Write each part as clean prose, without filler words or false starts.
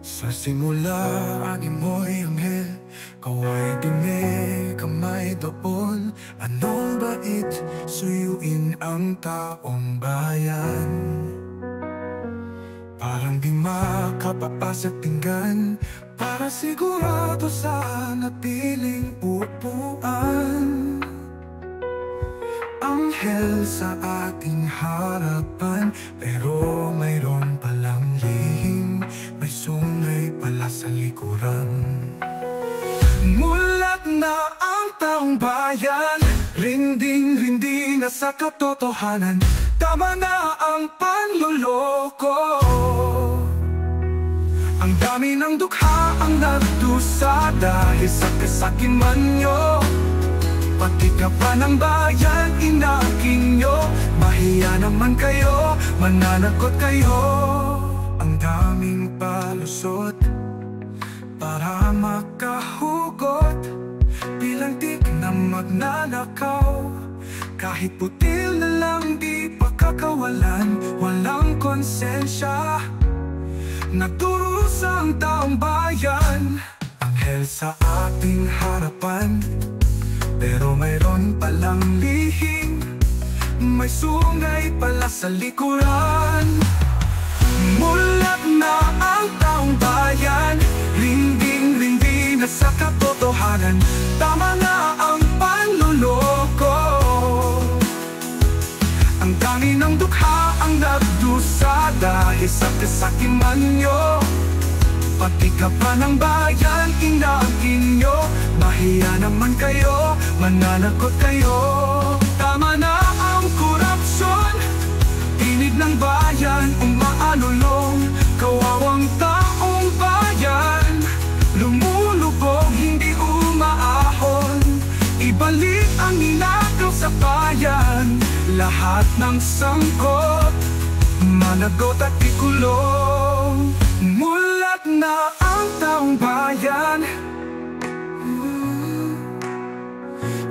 Sa simula, ani mo'y anghel, kaway dine, kamay doon. Anong bait, suyuin ang taong bayan. Parang di makapapasat pinggan, para sigurado sa natiling upuan. Anghel sa ating harapan, pero mayroon palang lihim, may sungay pala sa likuran. Mulat na ang taong bayan, rinding-rindi na sa katotohanan. Tama na ang panloloko. Ang dami ng dukha ang nagdusa dahil sa kasakiman nyo. Pati ka pa ng bayan, inaking nyo. Mahiya naman kayo, mananakot kayo. Ang daming palusot para makahugot, bilang tik na magnanakaw. Kahit putil na lang di pagkakawalan, walang konsensya. Nagdurusa ang taong bayan. Anghel sa ating harapan, pero mayroon palang lihim, may sungay pala sa likuran. Mulat na ang taong bayan, rinding-rindi na sa katotohanan. Tama na ang panloloko. Ang dami ng dukha ang nagdusa dahil sa kasakiman nyo. Pati ka pa ng bayan, inakin nyo. Mahiya naman kayo, mananakot kayo. Tama na ang korupsyon, tinig ng bayan umaalulong. Kawawang taong bayan, lumulubog, hindi umaahon. Ibalik ang ninakaw sa bayan, lahat ng sangkot, managot at ikulong. Mulat na ang taong bayan,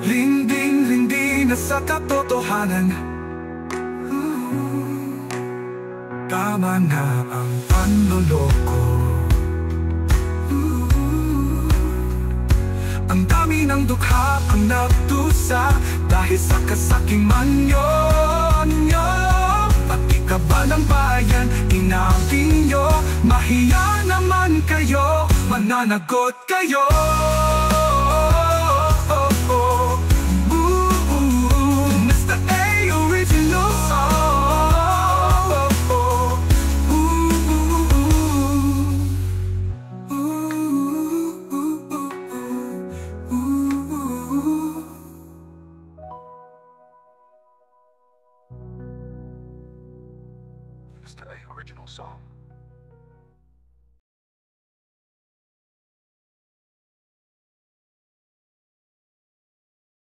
rinding-rindi na sa katotohanan. Tama na ang panloloko. Ang dami ng dukha ang nagdusa dahil sa kasakiman nyo. Pati ka ba ng bayan, inaking nyo. Mahiya naman kayo, mananagot kayo. Mr. A Original Mr. A Original Song.